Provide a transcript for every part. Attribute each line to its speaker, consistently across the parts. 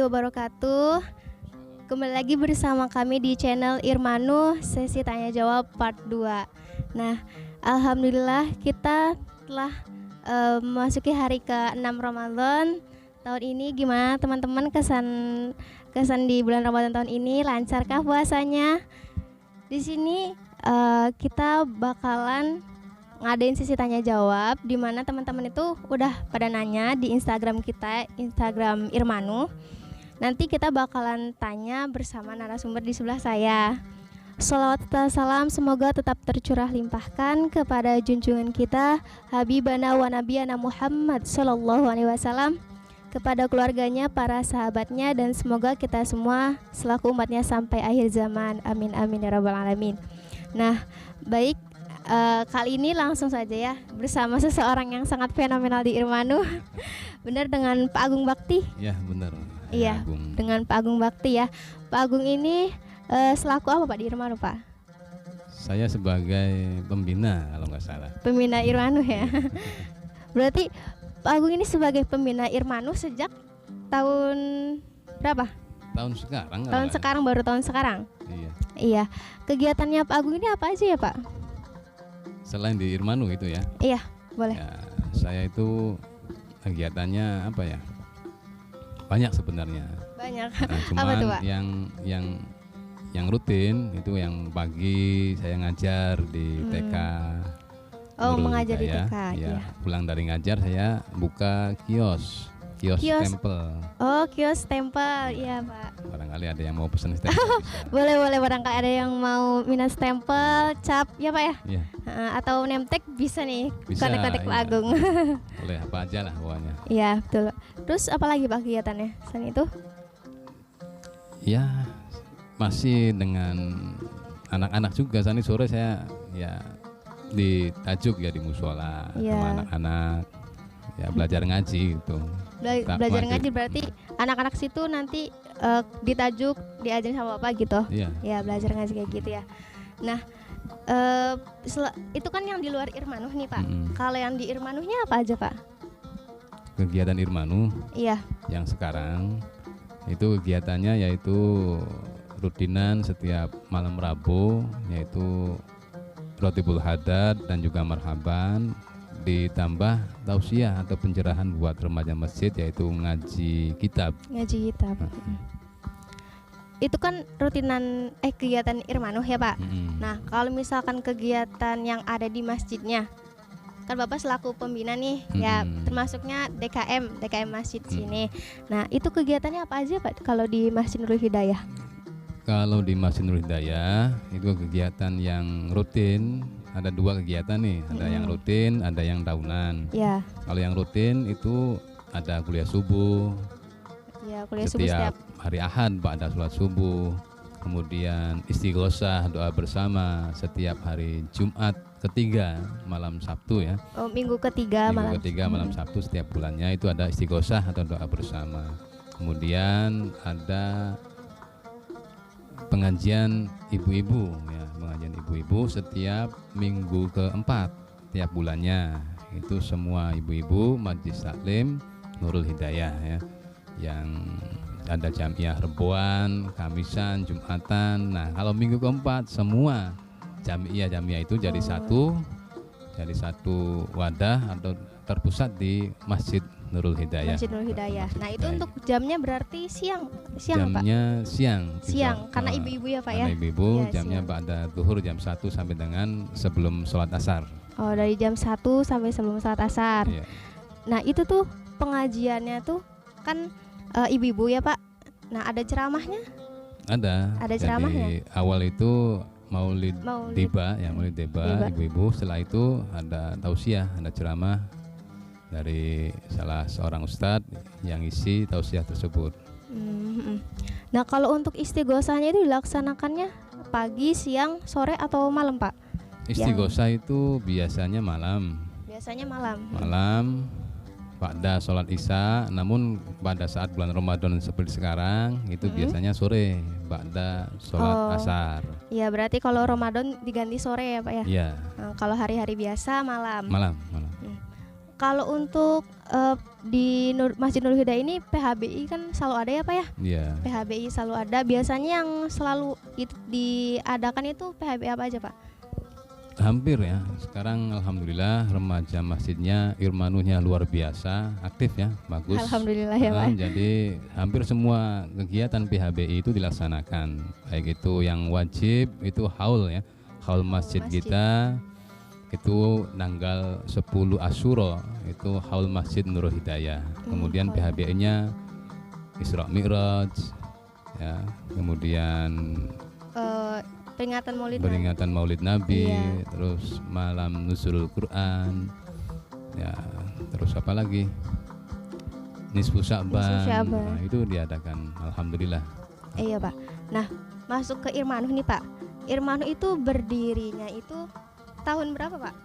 Speaker 1: wabarakatuh. Kembali lagi bersama kami di channel Irmanu sesi tanya jawab part 2. Nah, alhamdulillah kita telah memasuki hari ke-6 Ramadan tahun ini. Gimana teman-teman kesan di bulan Ramadan tahun ini? Lancarkah puasanya? Di sini kita bakalan ngadain sesi tanya jawab di mana teman-teman itu udah pada nanya di Instagram kita, Instagram Irmanu. Nanti kita bakalan tanya bersama narasumber di sebelah saya. Shalawat dan salam semoga tetap tercurah limpahkan kepada junjungan kita Habibana wa Nabiyana Muhammad Sallallahu Alaihi Wasallam, kepada keluarganya, para sahabatnya, dan semoga kita semua selaku umatnya sampai akhir zaman. Amin amin ya rabbal alamin. Nah, baik. Kali ini langsung saja ya bersama seseorang yang sangat fenomenal di Irmanu. Benar, dengan Pak Agung Bakti?
Speaker 2: Ya benar.
Speaker 1: Iya, dengan Pak Agung Bakti ya. Pak Agung ini selaku apa Pak di Irmanu Pak?
Speaker 2: Saya sebagai pembina kalau nggak salah.
Speaker 1: Pembina Irmanu ya. Berarti Pak Agung ini sebagai pembina Irmanu sejak tahun berapa?
Speaker 2: Tahun sekarang.
Speaker 1: Tahun sekarang, baru tahun sekarang?
Speaker 2: Iya.
Speaker 1: Iya. Kegiatannya Pak Agung ini apa aja ya Pak?
Speaker 2: Selain di Irmanu itu ya?
Speaker 1: Iya, boleh.
Speaker 2: Ya, saya itu kegiatannya apa ya? Banyak sebenarnya.
Speaker 1: Banyak.
Speaker 2: Nah, cuman
Speaker 1: apa tuh Pak?
Speaker 2: yang rutin itu yang pagi saya ngajar di TK.
Speaker 1: Oh,
Speaker 2: Nurul
Speaker 1: mengajar di
Speaker 2: Hidayah.
Speaker 1: TK.
Speaker 2: Ya,
Speaker 1: Iya.
Speaker 2: pulang dari ngajar saya buka kios stempel.
Speaker 1: Oh, kios stempel, iya Pak.
Speaker 2: Barangkali ada yang mau pesan stempel. Bisa.
Speaker 1: Boleh, barangkali ada yang mau minat stempel, cap, ya Pak ya?
Speaker 2: Iya.
Speaker 1: Atau name tag bisa nih,
Speaker 2: Bisa,
Speaker 1: kontak-kontak Pak
Speaker 2: iya.
Speaker 1: Agung.
Speaker 2: Boleh apa aja lah pokoknya.
Speaker 1: Iya, betul. Terus apa lagi Pak kegiatannya selain itu?
Speaker 2: Ya, masih dengan anak-anak juga. Tadi sore saya ya di tajuk ya di musola
Speaker 1: Iya.
Speaker 2: sama anak-anak ya belajar ngaji gitu.
Speaker 1: Belajar ngaji berarti anak-anak situ nanti ditajuk, diajarin sama Bapak gitu.
Speaker 2: Iya.
Speaker 1: Ya, belajar ngaji kayak gitu ya. Nah, itu kan yang di luar Irmanuh nih Pak. Kalau yang di Irmanuhnya apa aja Pak?
Speaker 2: Kegiatan Irmanu
Speaker 1: Iya.
Speaker 2: yang sekarang itu kegiatannya yaitu rutinan setiap malam Rabu, yaitu Rotibul Hadad dan juga Marhaban, ditambah tausiah atau pencerahan buat remaja masjid, yaitu ngaji kitab.
Speaker 1: Ngaji kitab. Itu kan rutinan kegiatan Irmanuh ya Pak. Nah, kalau misalkan kegiatan yang ada di masjidnya, kan Bapak selaku pembina nih, ya termasuknya DKM masjid sini. Nah, itu kegiatannya apa aja Pak kalau di Masjid Nurul Hidayah?
Speaker 2: Kalau di Masjid Nurul Hidayah itu kegiatan yang rutin. Ada dua kegiatan nih, ada yang rutin, ada yang tahunan.
Speaker 1: Ya.
Speaker 2: Kalau yang rutin itu ada kuliah subuh.
Speaker 1: Ya, kuliah subuh setiap
Speaker 2: hari Ahad pada sholat subuh. Kemudian istighosah, doa bersama setiap hari Jumat ketiga malam Sabtu ya.
Speaker 1: Oh, minggu ketiga
Speaker 2: malam Sabtu setiap bulannya itu ada istighosah atau doa bersama. Kemudian ada pengajian ibu-ibu ya, pengajian ibu-ibu setiap minggu keempat tiap bulannya. Itu semua ibu-ibu Majelis Taklim Nurul Hidayah ya, yang ada jamiah Reboan, Kamisan, Jumatan. Nah, kalau minggu keempat semua jamiah itu jadi satu wadah atau terpusat di Masjid Nurul Hidayah.
Speaker 1: Masjid Nurul Hidayah. Nah, itu untuk jamnya berarti siang
Speaker 2: jamnya
Speaker 1: Pak?
Speaker 2: Siang,
Speaker 1: karena ibu-ibu ya Pak ya?
Speaker 2: Karena ibu-ibu
Speaker 1: ya,
Speaker 2: jamnya pada zuhur jam 1 sampai dengan sebelum sholat asar.
Speaker 1: Oh, dari jam 1 sampai sebelum sholat asar.
Speaker 2: Iya.
Speaker 1: Nah, itu tuh pengajiannya tuh kan ibu-ibu ya Pak? Nah, ada ceramahnya?
Speaker 2: Ada
Speaker 1: ceramahnya?
Speaker 2: Jadi awal itu Maulid Deba, ibu-ibu. Setelah itu ada tausiah, ada ceramah dari salah seorang ustadz yang isi tausiah tersebut.
Speaker 1: Nah, kalau untuk istighosahnya itu dilaksanakannya pagi, siang, sore atau malam Pak?
Speaker 2: Istighosah itu biasanya malam. Malam pada sholat isya, namun pada saat bulan Ramadan seperti sekarang itu biasanya sore pada sholat asar.
Speaker 1: Iya, berarti kalau Ramadan diganti sore ya Pak ya?
Speaker 2: Iya.
Speaker 1: Nah, kalau hari-hari biasa malam.
Speaker 2: Malam.
Speaker 1: Kalau untuk di Masjid Nurul Hidayah ini PHBI kan selalu ada ya Pak ya?
Speaker 2: Iya.
Speaker 1: PHBI selalu ada. Biasanya yang selalu diadakan itu PHBI apa aja Pak?
Speaker 2: Hampir ya. Sekarang alhamdulillah remaja masjidnya Irmanuhnya luar biasa, aktif ya, bagus.
Speaker 1: Alhamdulillah ya Pak.
Speaker 2: Jadi hampir semua kegiatan PHBI itu dilaksanakan. Baik itu yang wajib itu haul ya. Haul masjid kita itu tanggal 10 Asyura itu haul Masjid Nurul Hidayah. Kemudian PHBI-nya Isra Mi'raj ya. Kemudian peringatan Maulid Nabi,
Speaker 1: iya.
Speaker 2: Terus malam nuzulul Quran, ya, terus apa lagi? Nisfu Sya'ban. Nah, itu diadakan, alhamdulillah.
Speaker 1: Iya Pak. Nah, masuk ke Irmanuh nih Pak. Irmanuh itu berdirinya itu tahun berapa Pak?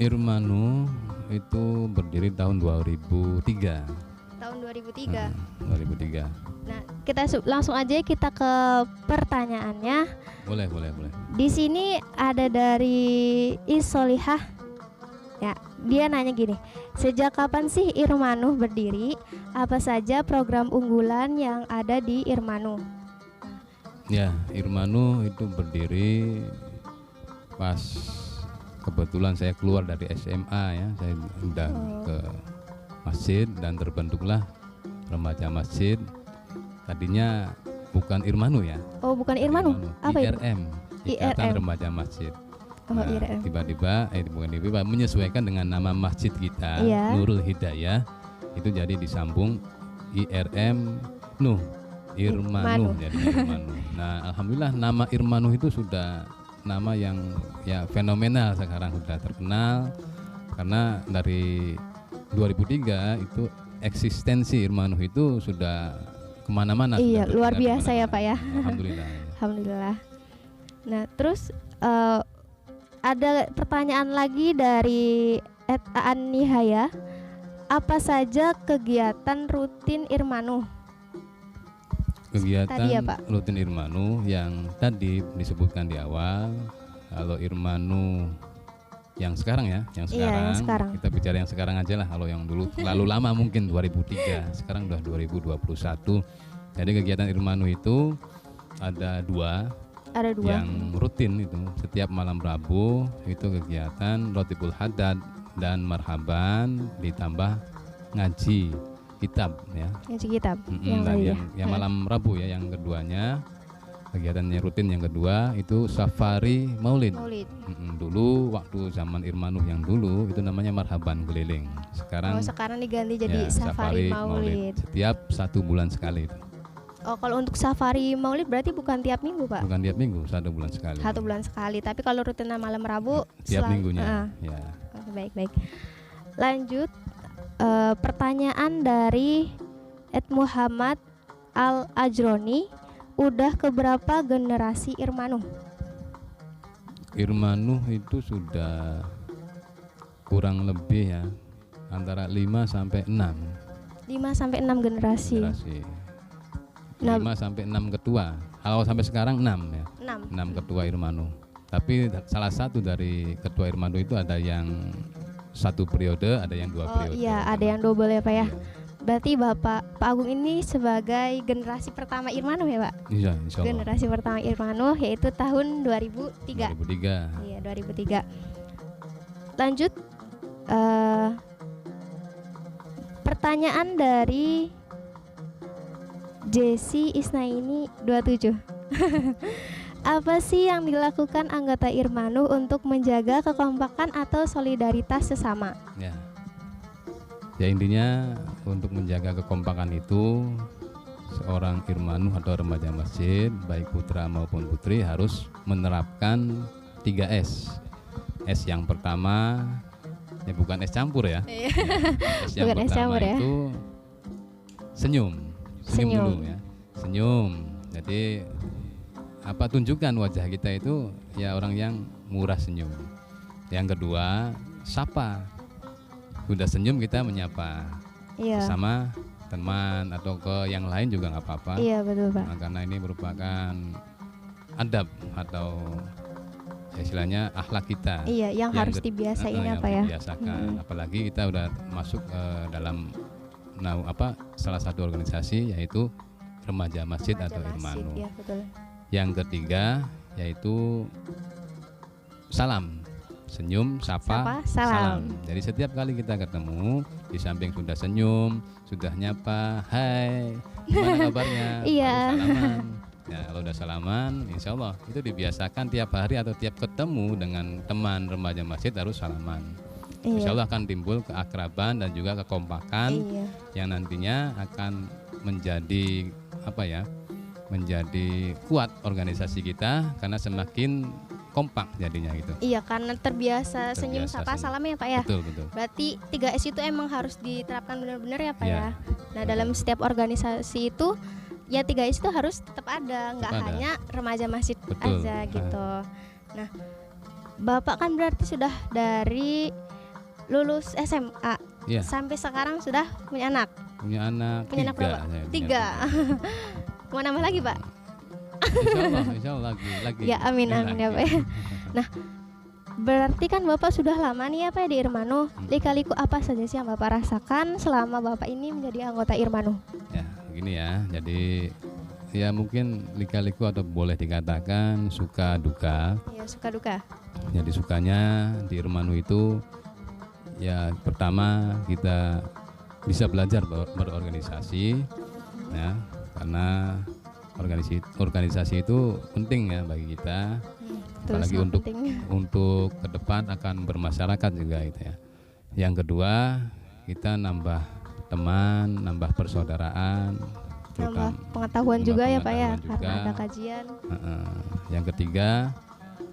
Speaker 2: Irmanuh itu berdiri tahun 2003.
Speaker 1: Tahun 2003.
Speaker 2: 2003.
Speaker 1: Nah, kita langsung aja kita ke pertanyaannya.
Speaker 2: Boleh.
Speaker 1: Di sini ada dari Isolihah. Ya, dia nanya gini. Sejak kapan sih Irmanuh berdiri? Apa saja program unggulan yang ada di Irmanuh?
Speaker 2: Ya, Irmanuh itu berdiri pas kebetulan saya keluar dari SMA ya. Saya undang ke masjid dan terbentuklah remaja masjid. Tadinya bukan Irmanuh ya.
Speaker 1: Oh, bukan Irmanuh. Apa
Speaker 2: IRM, Ikatan Remaja Masjid.
Speaker 1: Oh, IRM.
Speaker 2: Tiba-tiba menyesuaikan dengan nama masjid kita,
Speaker 1: iya.
Speaker 2: Nurul Hidayah. Itu jadi disambung IRM Nuh Irmanuh jadi Irmanuh. Nah, alhamdulillah nama Irmanuh itu sudah nama yang ya fenomenal sekarang, sudah terkenal karena dari 2003 itu eksistensi Irmanuh itu sudah kemana-mana.
Speaker 1: Iya, luar biasa ya Pak ya.
Speaker 2: Alhamdulillah.
Speaker 1: Alhamdulillah. Nah, terus ada pertanyaan lagi dari Aan Nihaya. Apa saja kegiatan rutin Irmanuh?
Speaker 2: Kegiatan
Speaker 1: tadi ya, Pak?
Speaker 2: rutin Irmanuh yang tadi disebutkan di awal. Kalau Irmanuh yang sekarang ya, yang sekarang. Kita bicara yang sekarang aja lah. Kalau yang dulu terlalu lama mungkin 2003, sekarang udah 2021. Jadi kegiatan Irmanuh itu ada dua. Yang rutin itu setiap malam Rabu itu kegiatan Rotibul Haddad dan Marhaban ditambah ngaji kitab ya.
Speaker 1: Ngaji kitab.
Speaker 2: Yang malam Rabu ya, yang keduanya kegiatannya rutin yang kedua itu safari maulid. Dulu waktu zaman Irmanuh yang dulu itu namanya Marhaban keliling. Sekarang diganti jadi safari maulid. Setiap 1 bulan sekali itu.
Speaker 1: Oh, kalau untuk safari maulid berarti bukan tiap minggu Pak?
Speaker 2: Bukan tiap minggu, 1 bulan sekali.
Speaker 1: 1 bulan sekali. Tapi kalau rutin malam Rabu
Speaker 2: tiap minggunya. Ya.
Speaker 1: Baik. Lanjut, pertanyaan dari Ed Muhammad Al Ajroni. Udah keberapa generasi Irmanuh?
Speaker 2: Irmanuh itu sudah kurang lebih ya antara 5 sampai 6.
Speaker 1: 5 sampai 6 generasi. 5
Speaker 2: sampai 6 ketua. Kalau sampai sekarang 6 ya. 6 ketua Irmanuh. Tapi salah satu dari ketua Irmanuh itu ada yang 1 periode, ada yang 2 periode.
Speaker 1: Iya, ada yang double ya Pak ya. Berarti Pak Agung ini sebagai generasi pertama Irmanuh ya Pak?
Speaker 2: Iya, insya Allah.
Speaker 1: Generasi pertama Irmanuh yaitu tahun 2003.
Speaker 2: 2003.
Speaker 1: Iya, 2003. Lanjut, pertanyaan dari Jesse Isnaini 27. Apa sih yang dilakukan anggota Irmanuh untuk menjaga kekompakan atau solidaritas sesama?
Speaker 2: Ya intinya untuk menjaga kekompakan itu seorang Irmanuh atau remaja masjid baik putra maupun putri harus menerapkan 3S. S yang pertama ya bukan es campur ya. S yang
Speaker 1: bukan
Speaker 2: pertama
Speaker 1: es campur, ya.
Speaker 2: Itu senyum dulu ya. Senyum. Jadi tunjukkan wajah kita itu ya orang yang murah senyum. Yang kedua, sapa. Sudah senyum kita menyapa.
Speaker 1: Iya.
Speaker 2: Sama teman atau ke yang lain juga nggak apa-apa.
Speaker 1: Iya betul Pak.
Speaker 2: Nah, karena ini merupakan adab atau istilahnya akhlak kita.
Speaker 1: Iya, yang harus dibiasain
Speaker 2: yang
Speaker 1: apa ya?
Speaker 2: dibiasakan. Apalagi kita udah masuk dalam salah satu organisasi yaitu Remaja Masjid atau Irmanu.
Speaker 1: Ya, betul.
Speaker 2: Yang ketiga yaitu salam, senyum, sapa, salam. Jadi setiap kali kita ketemu, di samping sudah senyum, sudah nyapa, hai, gimana kabarnya?
Speaker 1: Iya.
Speaker 2: Salaman. Ya, kalau udah salaman, insya Allah itu dibiasakan tiap hari atau tiap ketemu dengan teman remaja masjid harus salaman. Insya Allah akan timbul keakraban dan juga kekompakan yang nantinya akan menjadi menjadi kuat organisasi kita karena semakin kompak jadinya gitu.
Speaker 1: Iya, karena terbiasa senyum, sapa, salam ya Pak ya.
Speaker 2: Betul.
Speaker 1: Berarti 3S itu emang harus diterapkan benar-benar ya Pak ya. Nah, dalam setiap organisasi itu ya 3S itu harus tetap ada, nggak hanya remaja masjid aja gitu. Nah, Bapak kan berarti sudah dari lulus SMA sampai sekarang sudah punya anak.
Speaker 2: Punya anak
Speaker 1: tiga. Mau nambah lagi Pak?
Speaker 2: Insya Allah lagi.
Speaker 1: Ya amin ya Pak. Nah, berarti kan Bapak sudah lama nih ya Pak di Irmanu. Lika-liku apa saja sih yang Bapak rasakan selama Bapak ini menjadi anggota Irmanu?
Speaker 2: Ya begini ya, jadi ya mungkin lika-liku atau boleh dikatakan suka duka.
Speaker 1: Ya, suka duka.
Speaker 2: Jadi sukanya di Irmanu itu ya pertama kita bisa belajar berorganisasi ya, karena organisasi itu penting ya bagi kita, apalagi untuk ke depan akan bermasyarakat juga gitu ya. Yang kedua, kita nambah teman, nambah persaudaraan,
Speaker 1: nambah pengetahuan juga ya Pak ya, karena ada kajian.
Speaker 2: Yang ketiga,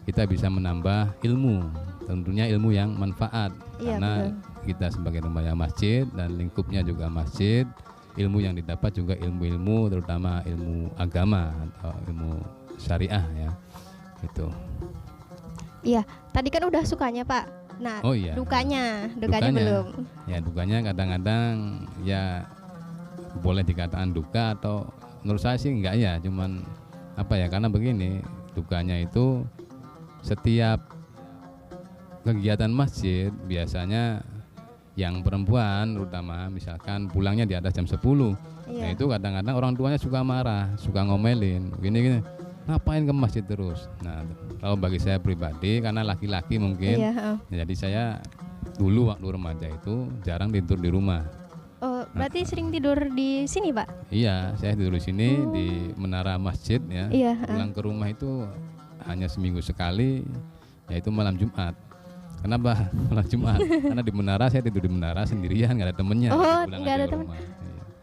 Speaker 2: kita bisa menambah ilmu, tentunya ilmu yang manfaat, karena kita sebagai remaja masjid dan lingkupnya juga masjid, ilmu yang didapat juga ilmu-ilmu terutama ilmu agama atau ilmu syariah ya, gitu.
Speaker 1: Iya, tadi kan udah sukanya Pak. Nah, dukanya belum.
Speaker 2: Ya dukanya kadang-kadang ya boleh dikatakan duka atau menurut saya sih enggak ya, cuman karena begini, dukanya itu setiap kegiatan masjid biasanya yang perempuan terutama misalkan pulangnya di atas jam 10. Nah itu kadang-kadang orang tuanya suka marah, suka ngomelin gini ngapain ke masjid terus. Nah kalau bagi saya pribadi karena laki-laki mungkin jadi saya dulu waktu remaja itu jarang tidur di rumah.
Speaker 1: Oh berarti sering tidur di sini Pak?
Speaker 2: Iya, saya tidur di sini di menara masjid ya. Pulang ke rumah itu hanya seminggu sekali, yaitu malam Jumat. Kenapa malam Jumat? Karena di menara saya tidur di menara sendirian, nggak ada temennya.
Speaker 1: Nggak ada teman.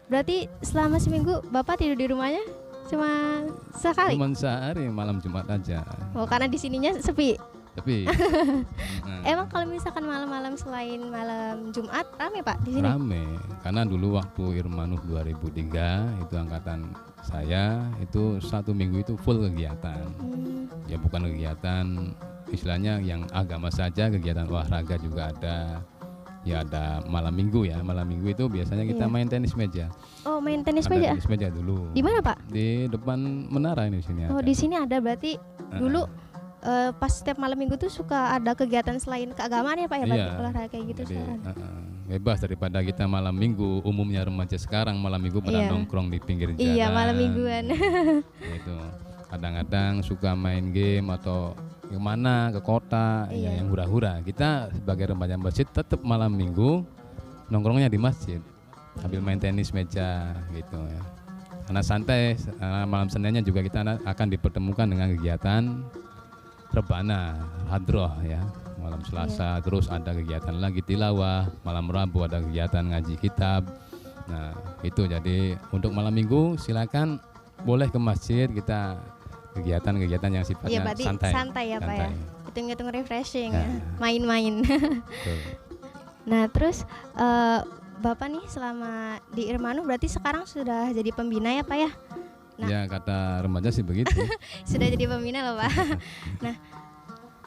Speaker 1: Berarti selama seminggu Bapak tidur di rumahnya cuma sekali?
Speaker 2: Cuma sehari, malam Jumat aja.
Speaker 1: Oh karena di sininya sepi?
Speaker 2: Sepi.
Speaker 1: Emang kalau misalkan malam-malam selain malam Jumat rame Pak di sini?
Speaker 2: Rame, karena dulu waktu Irmanu 2003 itu angkatan saya itu 1 minggu itu full kegiatan. Ya bukan kegiatan istilahnya yang agama saja, kegiatan olahraga juga ada. Ya ada malam minggu ya. Malam minggu itu biasanya kita main tenis meja.
Speaker 1: Oh, main tenis meja?
Speaker 2: Tenis meja dulu.
Speaker 1: Di mana, Pak?
Speaker 2: Di depan menara ini sini.
Speaker 1: Oh, di sini ada berarti dulu pas setiap malam minggu tuh suka ada kegiatan selain keagamaan ya Pak ya, olahraga kayak gitu.
Speaker 2: Jadi, bebas daripada kita malam minggu umumnya remaja sekarang malam minggu pada nongkrong di pinggir jalan.
Speaker 1: Iya, malam mingguan.
Speaker 2: Itu kadang-kadang suka main game atau kemana ke kota yang hura-hura. Kita sebagai remaja masjid tetap malam minggu nongkrongnya di masjid sambil main tenis meja gitu ya. Karena santai, malam Seninnya juga kita akan dipertemukan dengan kegiatan rebana hadroh ya. Malam Selasa terus ada kegiatan lagi tilawah, malam Rabu ada kegiatan ngaji kitab. Nah itu jadi untuk malam minggu silakan boleh ke masjid, kita kegiatan-kegiatan yang sifatnya
Speaker 1: santai ya Pak ya, hitung-hitung refreshing main-main. Nah terus Bapak nih selama di Irmanu berarti sekarang sudah jadi pembina ya Pak ya? Nah,
Speaker 2: ya kata remaja sih begitu.
Speaker 1: Sudah jadi pembina loh Pak. Nah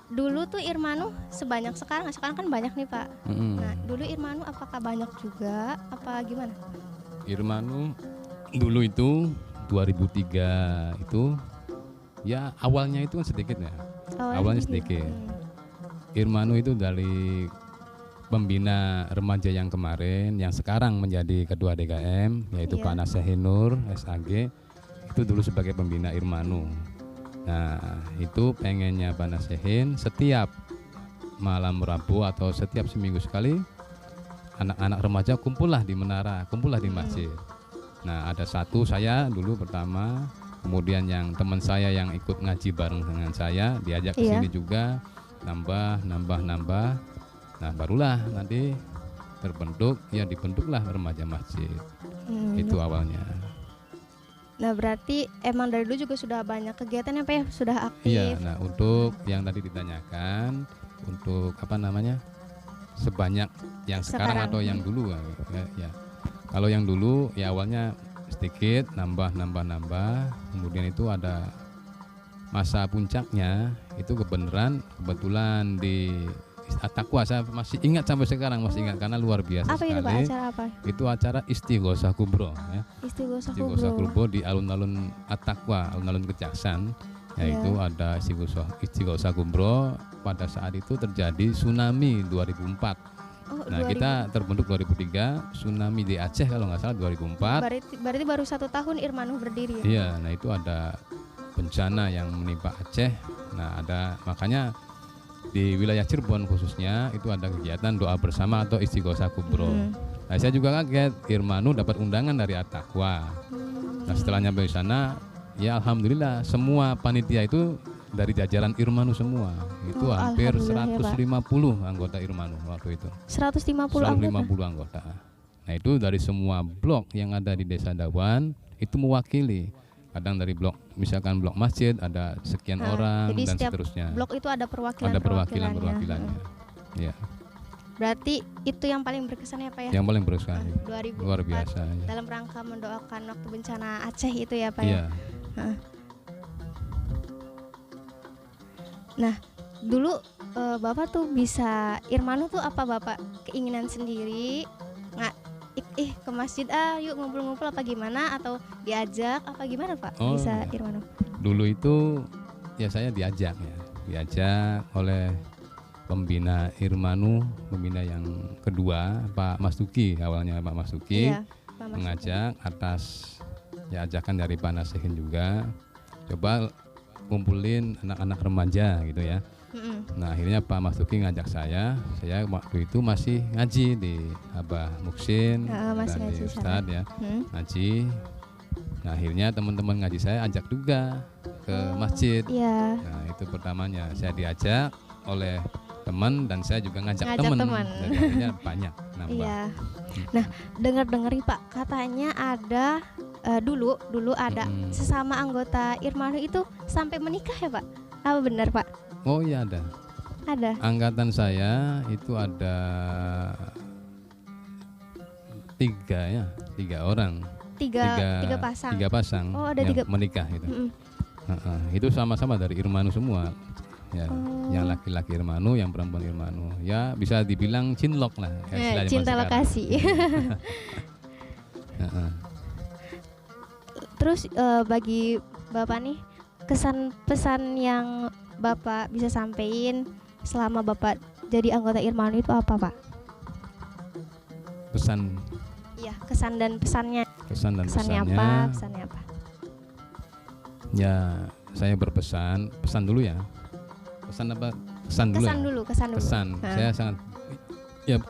Speaker 1: dulu tuh Irmanu sebanyak sekarang kan banyak nih Pak. Nah dulu Irmanu apakah banyak juga apa gimana?
Speaker 2: Irmanu dulu itu 2003 itu ya awalnya itu kan sedikit ya. Awalnya sedikit. Irmanu itu dari pembina remaja yang kemarin, yang sekarang menjadi ketua DKM, yaitu
Speaker 1: Iya.
Speaker 2: Pak Nasehin Nur SAG, itu dulu sebagai pembina Irmanu. Nah, itu pengennya Pak Nasehin setiap malam Rabu atau setiap seminggu sekali anak-anak remaja kumpullah di menara, kumpullah di masjid. Nah, ada satu saya dulu pertama, kemudian yang teman saya yang ikut ngaji bareng dengan saya diajak ke
Speaker 1: Iya.
Speaker 2: sini juga, nambah. Nah, barulah nanti dibentuklah remaja masjid. Itu awalnya.
Speaker 1: Nah, berarti emang dari dulu juga sudah banyak kegiatan ya Pak ya, sudah aktif.
Speaker 2: Iya, nah untuk yang tadi ditanyakan, untuk apa namanya, sebanyak yang sekarang atau yang dulu ya. Kalau yang dulu ya awalnya sedikit, nambah, kemudian itu ada masa puncaknya, itu kebetulan di At-Taqwa, saya masih ingat sampai sekarang, masih ingat karena luar biasa
Speaker 1: Apa itu Pak,
Speaker 2: sekali.
Speaker 1: acara apa?
Speaker 2: Itu acara Istighosah Kubro ya.
Speaker 1: Istighosah
Speaker 2: Istighosah
Speaker 1: Kubro.
Speaker 2: Kubro di alun-alun At-Taqwa, alun-alun Kejaksan, yaitu ada Istighosah Kubro. Pada saat itu terjadi tsunami 2004.
Speaker 1: Oh,
Speaker 2: Nah,
Speaker 1: 2000.
Speaker 2: kita terbentuk 2003, tsunami di Aceh kalau nggak salah 2004.
Speaker 1: Berarti baru 1 tahun Irmanu berdiri ya?
Speaker 2: Iya, nah itu ada bencana yang menimpa Aceh. Nah, makanya di wilayah Cirebon khususnya itu ada kegiatan doa bersama atau Istighosah Kubro. Nah, saya juga kaget, Irmanu dapat undangan dari At-Taqwa. Nah, setelah nyampe di sana, ya alhamdulillah semua panitia itu dari jajaran Irmanu semua. Itu hampir
Speaker 1: alhamdulillah ya,
Speaker 2: 150 anggota Irmanu waktu itu.
Speaker 1: 150
Speaker 2: anggota. Nah, itu dari semua blok yang ada di Desa Dawan itu mewakili. Kadang dari blok, misalkan blok masjid ada sekian orang
Speaker 1: jadi
Speaker 2: dan
Speaker 1: setiap
Speaker 2: seterusnya.
Speaker 1: blok itu ada
Speaker 2: Ada perwakilannya. Ya,
Speaker 1: Berarti itu yang paling berkesan ya Pak ya?
Speaker 2: yang paling berkesan.
Speaker 1: 2004
Speaker 2: Luar biasa. Ya.
Speaker 1: dalam rangka mendoakan waktu bencana Aceh itu ya Pak ya?
Speaker 2: Iya.
Speaker 1: Nah, dulu Bapak tuh bisa Irmanu tuh apa Bapak? Keinginan sendiri ke masjid yuk ngumpul-ngumpul apa gimana, atau diajak apa gimana Pak?
Speaker 2: Oh,
Speaker 1: Bisa
Speaker 2: iya.
Speaker 1: Irmanu?
Speaker 2: Dulu itu ya saya diajak oleh pembina Irmanu, pembina yang kedua Pak Mas Duki, awalnya Pak Mas Duki
Speaker 1: Iya, Pak Mas.
Speaker 2: mengajak atas ya ajakan dari Pak Nasehin juga, coba kumpulin anak-anak remaja gitu ya. Nah, akhirnya Pak Mas Duki ngajak saya waktu itu masih ngaji di Abah Muksin
Speaker 1: masih
Speaker 2: dan
Speaker 1: ngaji
Speaker 2: di
Speaker 1: sana.
Speaker 2: Ustadz ya, ngaji. Nah, akhirnya teman-teman ngaji saya ajak juga ke masjid.
Speaker 1: Iya.
Speaker 2: Nah, itu pertamanya saya diajak oleh teman dan saya juga ngajak teman. Jadi akhirnya banyak nambah.
Speaker 1: Iya. Nah, dengar-dengar nih Pak, katanya ada dulu ada sesama anggota Irmanu itu sampai menikah ya Pak? Apa benar Pak?
Speaker 2: Oh iya ada.
Speaker 1: Ada.
Speaker 2: Angkatan saya itu ada 3 orang.
Speaker 1: Tiga pasang.
Speaker 2: 3 pasang
Speaker 1: Oh, ada
Speaker 2: yang
Speaker 1: 3
Speaker 2: menikah itu. Itu sama-sama dari Irmanu semua. Ya, yang laki-laki Irmanu, yang perempuan Irmanu. Ya bisa dibilang cinlok lah.
Speaker 1: Cinta lokasi. Terus bagi Bapak nih, kesan pesan yang Bapak bisa sampein selama Bapak jadi anggota Irmanu itu apa Pak?
Speaker 2: Pesan.
Speaker 1: Iya, kesan dan pesannya.
Speaker 2: Kesannya
Speaker 1: apa? Pesannya apa?
Speaker 2: Ya, saya pesan dulu ya. Pesan apa? Kesan dulu. Kesan. Saya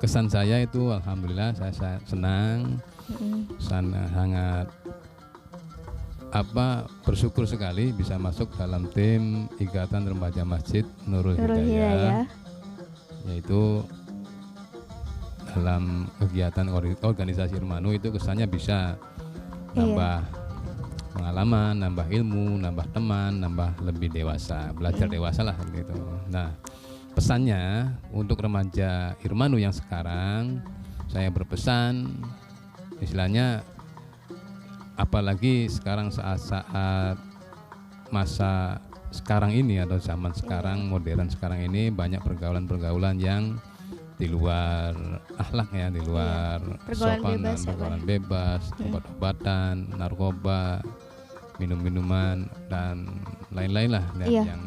Speaker 2: kesan saya itu alhamdulillah saya senang. Sangat bersyukur sekali bisa masuk dalam tim Ikatan Remaja Masjid Nurul Hidayah, yaitu dalam kegiatan organisasi Irmanu itu kesannya bisa nambah pengalaman, nambah ilmu, nambah teman, nambah lebih dewasa, belajar dewasa lah gitu. Nah, pesannya untuk remaja Irmanu yang sekarang, saya berpesan istilahnya, apalagi sekarang saat masa sekarang ini atau zaman sekarang, modern sekarang ini banyak pergaulan-pergaulan yang di luar akhlak ya, di luar sopan, pergaulan bebas, obat-obatan, narkoba, minum-minuman dan lain-lain lah yang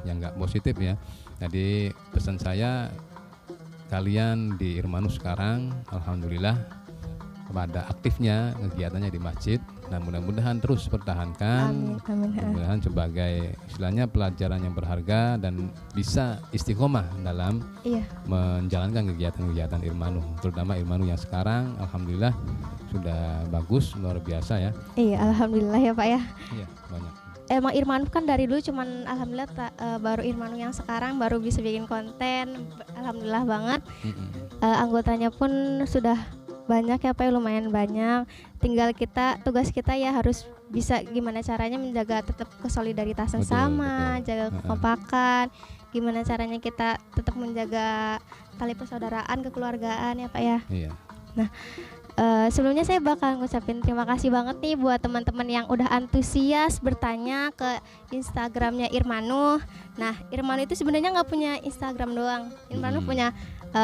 Speaker 2: yang nggak positif ya. Jadi pesan saya, kalian di Irmanus sekarang alhamdulillah pada aktifnya kegiatannya di masjid. Nah, mudah-mudahan terus pertahankan.
Speaker 1: Amin.
Speaker 2: Mudah-mudahan sebagai istilahnya pelajaran yang berharga dan bisa istiqomah dalam
Speaker 1: Iya.
Speaker 2: menjalankan kegiatan-kegiatan Irmanu, terutama Irmanu yang sekarang alhamdulillah sudah bagus, luar biasa ya.
Speaker 1: Iya, alhamdulillah ya Pak ya.
Speaker 2: Iya, banyak.
Speaker 1: Emang Irmanu kan dari dulu cuman alhamdulillah baru Irmanu yang sekarang baru bisa bikin konten. Alhamdulillah banget. Anggotanya pun sudah banyak ya Pak, lumayan banyak. Tinggal tugas kita ya harus bisa gimana caranya menjaga tetap kesolidaritasan betul. Jaga kekompakan. Gimana caranya kita tetap menjaga tali persaudaraan, kekeluargaan ya Pak ya.
Speaker 2: Iya.
Speaker 1: Nah, sebelumnya saya bakal ngucapin terima kasih banget nih buat teman-teman yang udah antusias bertanya ke Instagramnya Irmanu. Nah, Irmanu itu sebenarnya nggak punya Instagram doang. Irmanu punya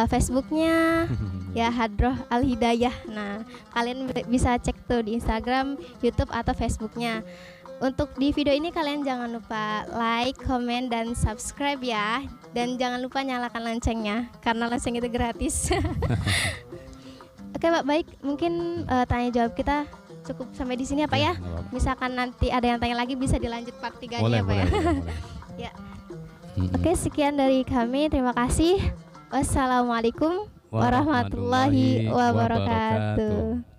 Speaker 1: Facebooknya ya, Hadroh Al Hidayah. Nah, kalian bisa cek tuh di Instagram, YouTube atau Facebooknya. Untuk di video ini kalian jangan lupa like, comment, dan subscribe ya. Dan jangan lupa nyalakan loncengnya karena lonceng itu gratis. Oke Pak, baik, mungkin tanya jawab kita cukup sampai di sini ya Pak ya. Misalkan nanti ada yang tanya lagi bisa dilanjut part 3-nya ya Pak ya. Ya. Oke, sekian dari kami, terima kasih. Wassalamualaikum warahmatullahi wabarakatuh.